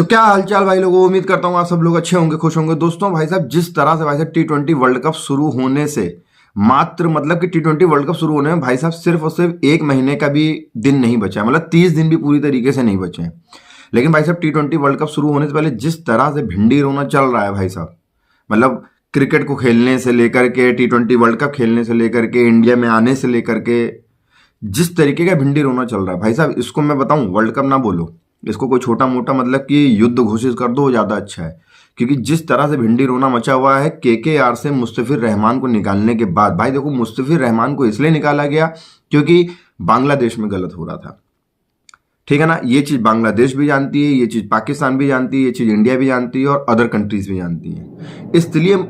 तो क्या हालचाल भाई लोगों, उम्मीद करता हूँ आप सब लोग अच्छे होंगे, खुश होंगे। दोस्तों भाई साहब, जिस तरह से भाई साहब T20 वर्ल्ड कप शुरू होने से मात्र मतलब कि T20 वर्ल्ड कप शुरू होने में भाई साहब सिर्फ और सिर्फ एक महीने का भी दिन नहीं बचा है, मतलब 30 दिन भी पूरी तरीके से नहीं बचे हैं। लेकिन भाई साहब T20 वर्ल्ड कप शुरू होने से पहले जिस तरह से भिंडी रोना चल रहा है भाई साहब, मतलब क्रिकेट को खेलने से लेकर के T20 वर्ल्ड कप खेलने से लेकर के इंडिया में आने से लेकर के जिस तरीके का भिंडी रोना चल रहा है भाई साहब, इसको मैं बताऊं वर्ल्ड कप ना बोलो, इसको कोई छोटा मोटा मतलब कि युद्ध घोषित कर दो, ज़्यादा अच्छा है। क्योंकि जिस तरह से भिंडी रोना मचा हुआ है KKR से मुस्तफिर रहमान को निकालने के बाद, भाई देखो मुस्तफिर रहमान को इसलिए निकाला गया क्योंकि बांग्लादेश में गलत हो रहा था, ठीक है ना। ये चीज़ बांग्लादेश भी जानती है, ये चीज़ पाकिस्तान भी जानती है, ये चीज़ इंडिया भी जानती है और अदर कंट्रीज भी जानती हैं।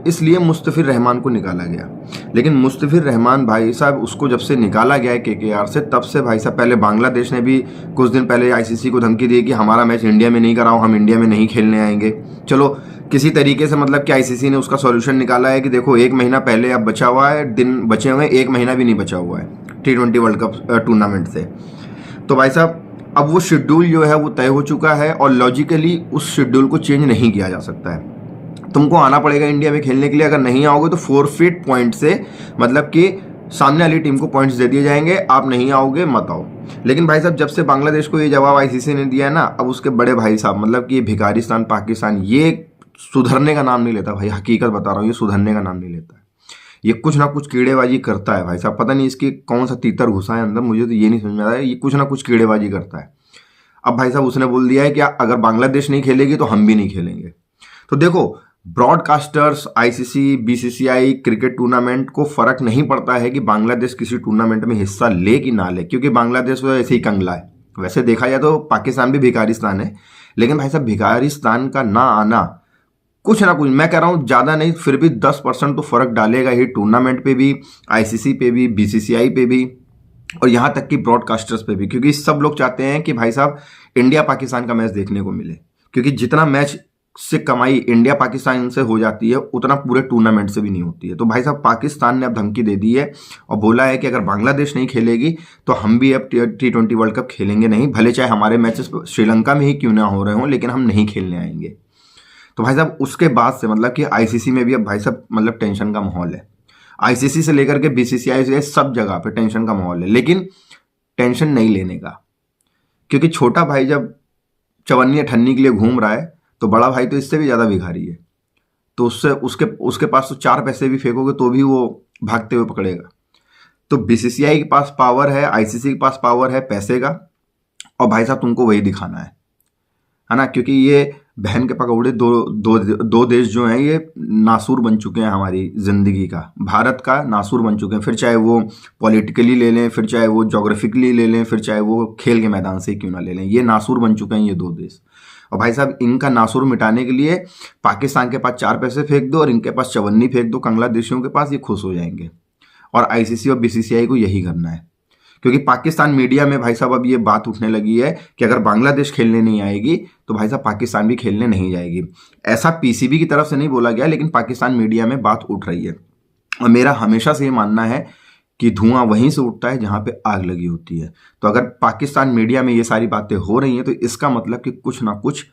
इसलिए मुस्तफिर रहमान को निकाला गया। लेकिन मुस्तफिर रहमान भाई साहब, उसको जब से निकाला गया है KKR से, तब से भाई साहब पहले बांग्लादेश ने भी कुछ दिन पहले ICC को धमकी दी कि हमारा मैच इंडिया में नहीं कराओ, हम इंडिया में नहीं खेलने आएंगे। चलो किसी तरीके से मतलब कि ICC ने उसका सॉल्यूशन निकाला है कि देखो एक महीना पहले अब बचा हुआ है, दिन बचे हुए हैं, एक महीना भी नहीं बचा हुआ है T20 वर्ल्ड कप टूर्नामेंट से। तो भाई साहब अब वो शेड्यूल जो है वो तय हो चुका है और लॉजिकली उस शेड्यूल को चेंज नहीं किया जा सकता है। तुमको आना पड़ेगा इंडिया में खेलने के लिए, अगर नहीं आओगे तो फोरफिट पॉइंट से मतलब कि सामने वाली टीम को पॉइंट्स दे दिए जाएंगे, आप नहीं आओगे मत आओ। लेकिन भाई साहब जब से बांग्लादेश को ये जवाब ICC ने दिया है ना, अब उसके बड़े भाई साहब मतलब कि भिखारिस्तान पाकिस्तान ये सुधरने का नाम नहीं लेता भाई, हकीकत बता रहा हूँ, ये सुधरने का नाम नहीं लेता है। ये कुछ ना कुछ कीड़ेबाजी करता है भाई साहब, पता नहीं इसकी कौन सा तीतर घुसा है अंदर, मुझे तो ये नहीं समझ में आ रहा है। ये कुछ ना कुछ कीड़ेबाजी करता है। अब भाई साहब उसने बोल दिया है कि अगर बांग्लादेश नहीं खेलेगी तो हम भी नहीं खेलेंगे। तो देखो broadcasters, ICC, BCCI cricket tournament को फर्क नहीं पड़ता है कि बांग्लादेश किसी टूर्नामेंट में हिस्सा ले कि ना ले, क्योंकि बांग्लादेश वो ऐसे ही कंगला है। वैसे देखा जाए तो पाकिस्तान भी भिखारिस्तान है, लेकिन भाई साहब भिखारिस्तान का ना आना कुछ ना कुछ, मैं कह रहा हूँ ज़्यादा नहीं फिर भी 10% तो फर्क डालेगा ही टूर्नामेंट पे भी, ICC पे भी, BCCI पे भी और यहाँ तक कि ब्रॉडकास्टर्स पे भी। क्योंकि सब लोग चाहते हैं कि भाई साहब इंडिया पाकिस्तान का मैच देखने को मिले, क्योंकि जितना मैच से कमाई इंडिया पाकिस्तान से हो जाती है उतना पूरे टूर्नामेंट से भी नहीं होती है। तो भाई साहब पाकिस्तान ने अब धमकी दे दी है और बोला है कि अगर बांग्लादेश नहीं खेलेगी तो हम भी अब T20 वर्ल्ड कप खेलेंगे नहीं, भले चाहे हमारे मैचेस श्रीलंका में ही क्यों ना हो रहे हों, लेकिन हम नहीं खेलने आएंगे। तो भाई साहब उसके बाद से मतलब कि ICC में भी अब भाई साहब मतलब टेंशन का माहौल है। ICC से लेकर के BCCI से सब जगह पे टेंशन का माहौल है, लेकिन टेंशन नहीं लेने का, क्योंकि छोटा भाई जब चवन्नी अठन्नी के लिए घूम रहा है तो बड़ा भाई तो इससे भी ज़्यादा भिखारी है। तो उसके पास तो 4 पैसे भी फेंकोगे तो भी वो भागते हुए पकड़ेगा। तो BCCI के पास पावर है, ICC के पास पावर है पैसे का, और भाई साहब तुमको वही दिखाना है ना। क्योंकि ये बहन के पकौड़े दो देश जो हैं ये नासूर बन चुके हैं हमारी ज़िंदगी का, भारत का नासूर बन चुके हैं। फिर चाहे वो पॉलिटिकली ले लें, फिर चाहे वो जोग्राफिकली ले लें, फिर चाहे वो खेल के मैदान से क्यों ना ले लें, ये नासूर बन चुके हैं ये 2 देश। और भाई साहब इनका नासूर मिटाने के लिए पाकिस्तान के पास 4 पैसे फेंक दो और इनके पास चवन्नी फेंक दो बांग्लादेशियों के पास, ये खुश हो जाएंगे। और ICC और BCCI को यही करना है, क्योंकि पाकिस्तान मीडिया में भाई साहब अब ये बात उठने लगी है कि अगर बांग्लादेश खेलने नहीं आएगी तो भाई साहब पाकिस्तान भी खेलने नहीं जाएगी। ऐसा PCB की तरफ से नहीं बोला गया, लेकिन पाकिस्तान मीडिया में बात उठ रही है। और मेरा हमेशा से ये मानना है कि धुआं वहीं से उठता है जहाँ पे आग लगी होती है। तो अगर पाकिस्तान मीडिया में ये सारी बातें हो रही हैं तो इसका मतलब कि कुछ ना कुछ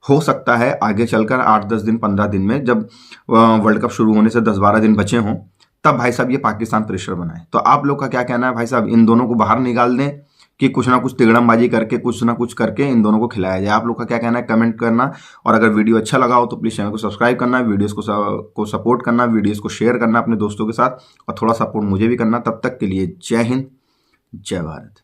हो सकता है आगे चलकर 8-10 दिन 15 दिन में, जब वर्ल्ड कप शुरू होने से 10-12 दिन बचे हों, तब भाई साहब ये पाकिस्तान प्रेशर बनाए। तो आप लोग का क्या कहना है भाई साहब, इन दोनों को बाहर निकाल दें कि कुछ ना कुछ तिगड़मबाजी करके कुछ ना कुछ करके इन दोनों को खिलाया जाए? आप लोग का क्या कहना है कमेंट करना। और अगर वीडियो अच्छा लगा हो तो प्लीज़ चैनल को सब्सक्राइब करना, वीडियोस को सपोर्ट करना, वीडियोस को शेयर करना अपने दोस्तों के साथ, और थोड़ा सपोर्ट मुझे भी करना। तब तक के लिए जय हिंद, जय भारत।